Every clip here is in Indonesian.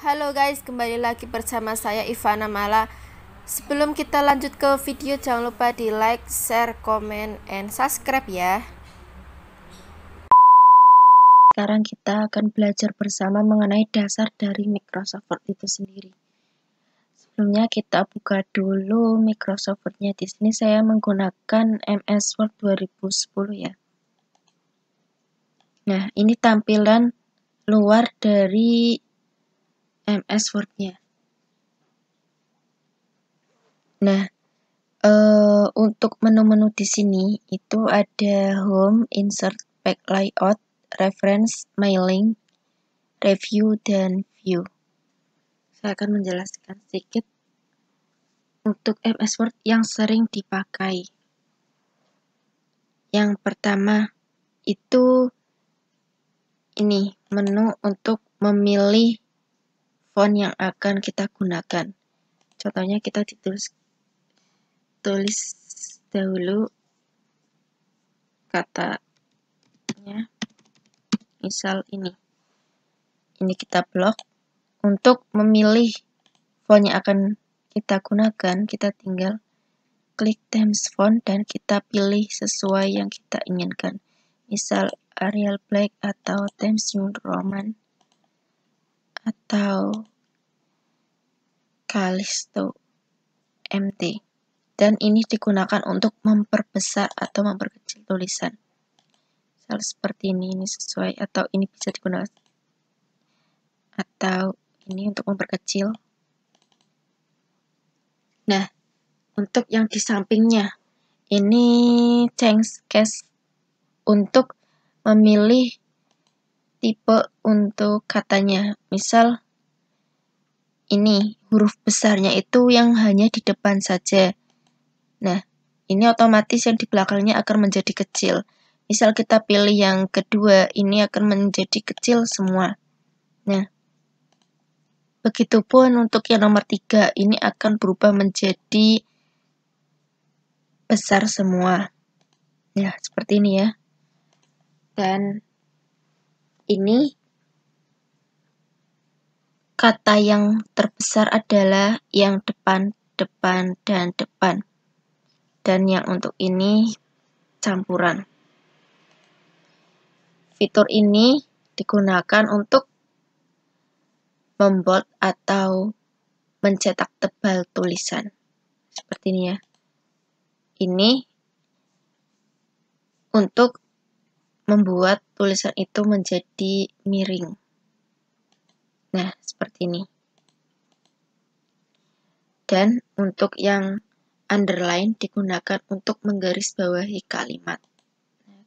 Halo guys, kembali lagi bersama saya Ivana Mala. Sebelum kita lanjut ke video, jangan lupa di like, share, comment, and subscribe ya. Sekarang kita akan belajar bersama mengenai dasar dari Microsoft Word itu sendiri. Sebelumnya kita buka dulu Microsoft Word-nya. Di sini saya menggunakan MS Word 2010 ya. Nah, ini tampilan luar dari MS Word-nya. Nah, untuk menu-menu di sini itu ada Home, Insert, Back Layout, Reference, Mailing, Review, dan View. Saya akan menjelaskan sedikit untuk MS Word yang sering dipakai. Yang pertama itu ini menu untuk memilih font yang akan kita gunakan. Contohnya kita tulis dahulu katanya, misal ini kita blok. Untuk memilih font yang akan kita gunakan, kita tinggal klik Times Font dan kita pilih sesuai yang kita inginkan. Misal Arial Black atau Times New Roman atau Callisto MT. Dan ini digunakan untuk memperbesar atau memperkecil tulisan. Misal seperti ini sesuai, atau ini bisa digunakan, atau ini untuk memperkecil. Nah, untuk yang di sampingnya, ini change case untuk memilih tipe untuk katanya. Misal ini huruf besarnya itu yang hanya di depan saja. Nah, ini otomatis yang di belakangnya akan menjadi kecil. Misal kita pilih yang kedua, ini akan menjadi kecil semua. Nah, begitupun untuk yang nomor 3, ini akan berubah menjadi besar semua. Nah, seperti ini ya. Dan ini kata yang terbesar adalah yang depan, depan, dan depan. Dan yang untuk ini campuran. Fitur ini digunakan untuk membold atau mencetak tebal tulisan. Seperti ini ya. Ini untuk membuat tulisan itu menjadi miring. Nah, seperti ini. Dan untuk yang underline digunakan untuk menggarisbawahi kalimat,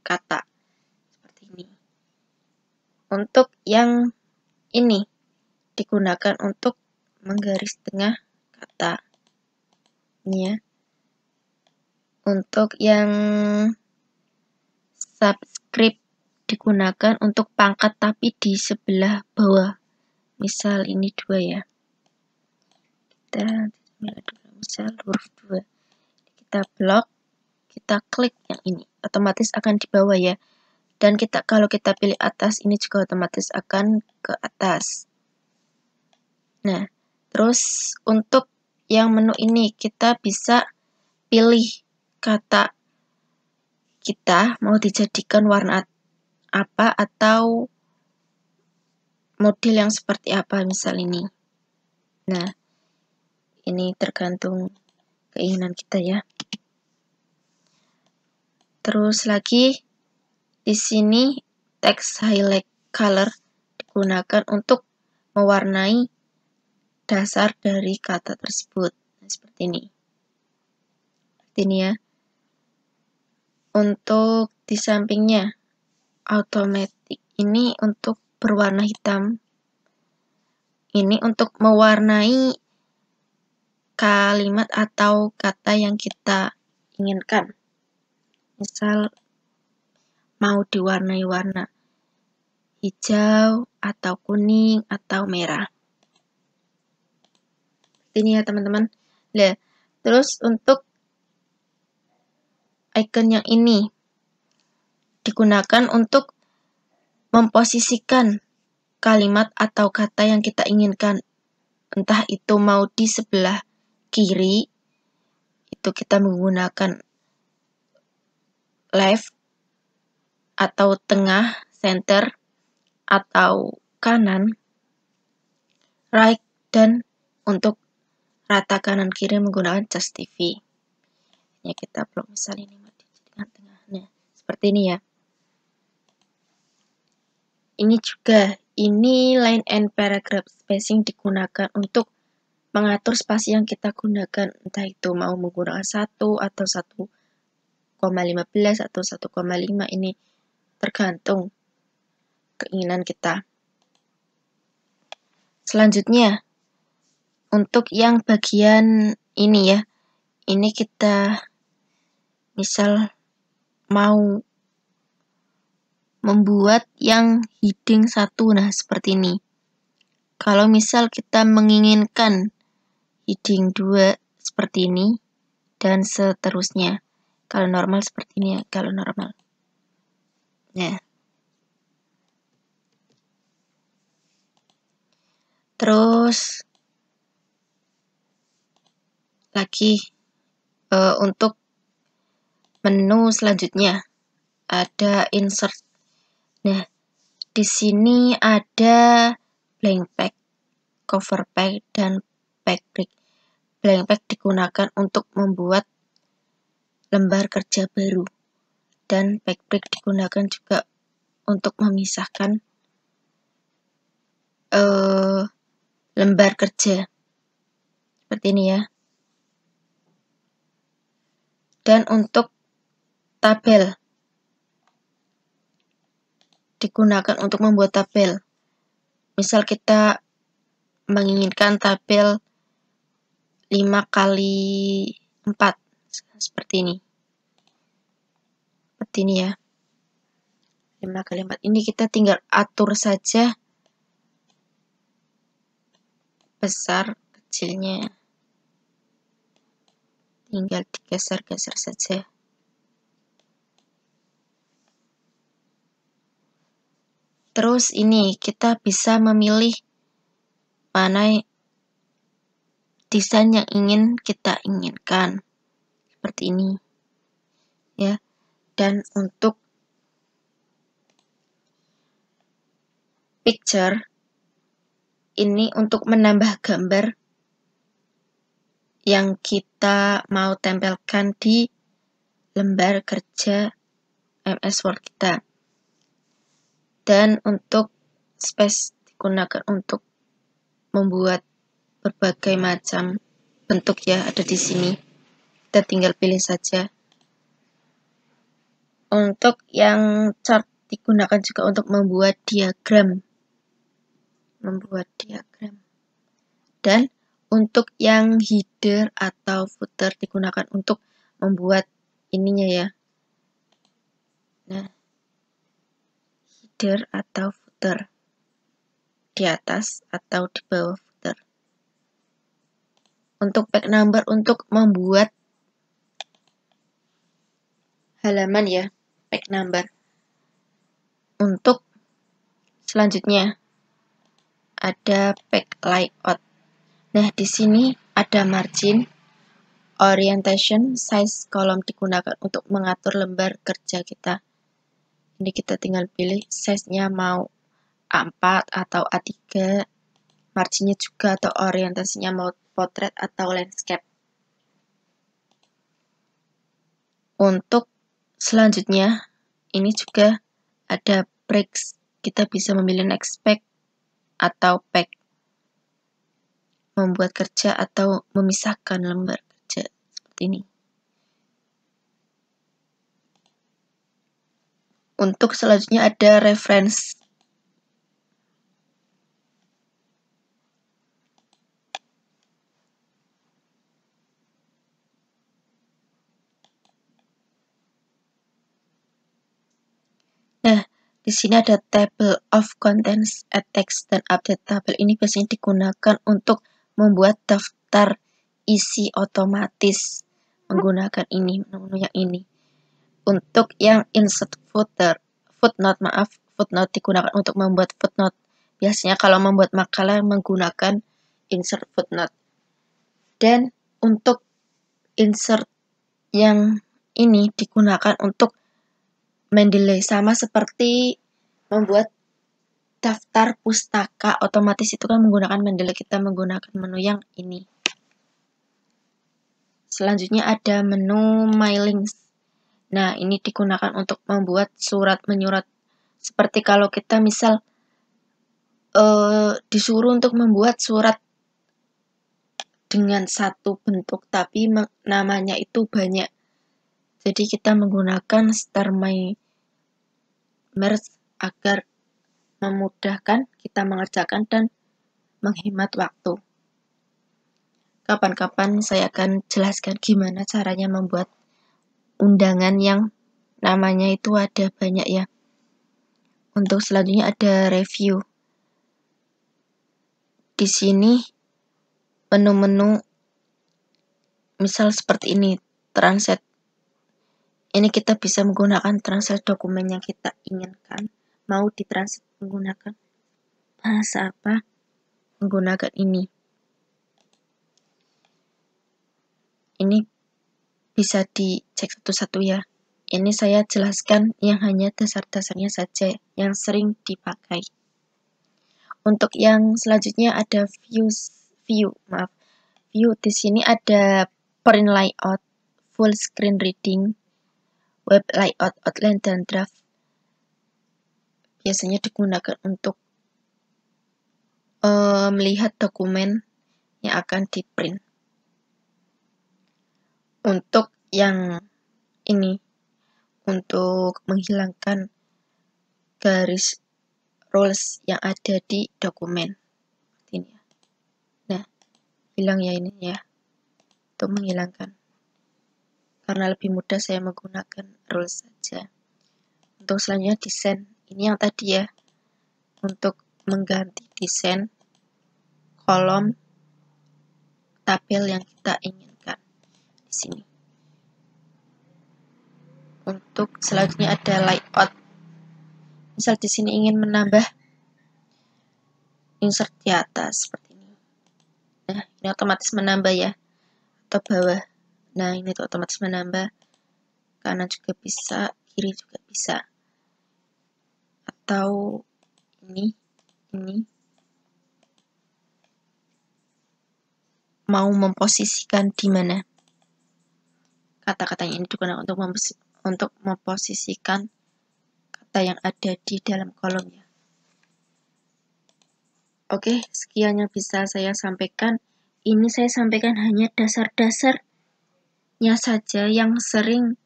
kata. Seperti ini. Untuk yang ini digunakan untuk menggaris tengah kata. Ini ya. Untuk yang subscript digunakan untuk pangkat tapi di sebelah bawah. Misal ini 2 ya. Misal huruf 2. Kita blok, kita klik yang ini. Otomatis akan di bawah ya. Dan kalau kita pilih atas, ini juga otomatis akan ke atas. Nah, terus untuk yang menu ini kita bisa pilih kata kita mau dijadikan warna apa atau model yang seperti apa, misal ini. Nah, ini tergantung keinginan kita ya. Terus lagi di sini text highlight color digunakan untuk mewarnai dasar dari kata tersebut. Nah, seperti ini. Seperti ini ya. Untuk di sampingnya automatic ini untuk berwarna hitam. Ini untuk mewarnai kalimat atau kata yang kita inginkan. Misal mau diwarnai warna hijau atau kuning atau merah. Ini ya teman-teman. Nah, terus untuk icon yang ini digunakan untuk memposisikan kalimat atau kata yang kita inginkan entah itu mau di sebelah kiri, itu kita menggunakan left, atau tengah, center, atau kanan, right, dan untuk rata kanan kiri menggunakan just TV. Ya, kita blok misalnya ini di tengah-tengah. Nah, seperti ini ya. Ini juga, ini line and paragraph spacing digunakan untuk mengatur spasi yang kita gunakan, entah itu mau menggunakan 1 atau 1,15 atau 1,5, ini tergantung keinginan kita. Selanjutnya, untuk yang bagian ini ya, ini kita misal mau membuat yang heading 1, nah seperti ini. Kalau misal kita menginginkan heading 2 seperti ini, dan seterusnya. Kalau normal seperti ini ya, kalau normal. Nah. Terus lagi untuk menu selanjutnya ada insert. Nah, di sini ada blank page, cover page, dan page break. Blank page digunakan untuk membuat lembar kerja baru, dan page break digunakan juga untuk memisahkan lembar kerja seperti ini ya. Dan untuk tabel digunakan untuk membuat tabel. Misal kita menginginkan tabel 5x4 seperti ini. Seperti ini ya. 5x4 ini kita tinggal atur saja besar kecilnya. Tinggal digeser-geser saja. Terus ini kita bisa memilih mana desain yang ingin kita inginkan. Seperti ini. Ya. Dan untuk picture ini untuk menambah gambar yang kita mau tempelkan di lembar kerja MS Word kita. Dan untuk space digunakan untuk membuat berbagai macam bentuk ya, ada di sini. Kita tinggal pilih saja. Untuk yang chart digunakan juga untuk membuat diagram. Dan untuk yang header atau footer digunakan untuk membuat ininya ya. Nah, header atau footer di atas atau di bawah footer. Untuk page number untuk membuat halaman ya, page number. Untuk selanjutnya ada page layout. Nah, di sini ada margin, orientation, size kolom digunakan untuk mengatur lembar kerja kita. Ini kita tinggal pilih size-nya mau A4 atau A3, marginnya juga atau orientasinya mau portrait atau landscape. Untuk selanjutnya, ini juga ada breaks. Kita bisa memilih next page atau page, membuat kerja atau memisahkan lembar kerja seperti ini. Untuk selanjutnya ada reference. Nah, di sini ada table of contents, add text, dan update tabel. Ini biasanya digunakan untuk membuat daftar isi otomatis menggunakan ini, menu yang ini. Untuk yang insert footnote digunakan untuk membuat footnote. Biasanya kalau membuat makalah menggunakan insert footnote. Dan untuk insert yang ini digunakan untuk Mendeley, sama seperti membuat daftar pustaka otomatis itu kan menggunakan Mendeley, kita menggunakan menu yang ini. Selanjutnya ada menu My Links. Nah, ini digunakan untuk membuat surat menyurat. Seperti kalau kita misal disuruh untuk membuat surat dengan satu bentuk, tapi namanya itu banyak. Jadi kita menggunakan Star My Merge agar memudahkan kita mengerjakan dan menghemat waktu. Kapan-kapan saya akan jelaskan gimana caranya membuat undangan yang namanya itu ada banyak ya. Untuk selanjutnya ada review. Di sini menu-menu misal seperti ini, translate. Ini kita bisa menggunakan translate dokumen yang kita inginkan. Mau ditranslate menggunakan bahasa apa? Menggunakan ini. Ini bisa dicek satu-satu ya. Ini saya jelaskan yang hanya dasar-dasarnya saja yang sering dipakai. Untuk yang selanjutnya ada view. Di sini ada print layout, full screen reading, web layout, outline, dan draft. Biasanya digunakan untuk melihat dokumen yang akan di-print. Untuk yang ini, untuk menghilangkan garis rules yang ada di dokumen. Ini ya. Nah, hilang ya ini ya. Untuk menghilangkan. Karena lebih mudah saya menggunakan rules saja. Untuk selanjutnya desain. Ini yang tadi ya. Untuk mengganti desain kolom tabel yang kita inginkan di sini. Untuk selanjutnya ada layout. Misal di sini ingin menambah insert di atas seperti ini. Nah, ini otomatis menambah ya. Atau bawah. Nah, ini tuh otomatis menambah. Kanan juga bisa, kiri juga bisa. Atau ini mau memposisikan di mana kata-katanya. Ini digunakan untuk memposisikan kata yang ada di dalam kolomnya. Oke, sekian yang bisa saya sampaikan. Ini saya sampaikan hanya dasar-dasarnya saja yang sering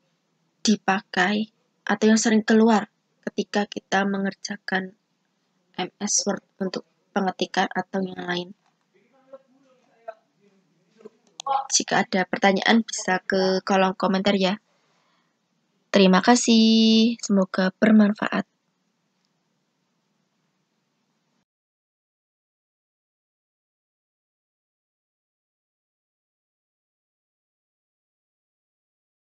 dipakai atau yang sering keluar ketika kita mengerjakan MS Word untuk pengetikan atau yang lain. Jika ada pertanyaan bisa ke kolom komentar ya. Terima kasih, semoga bermanfaat.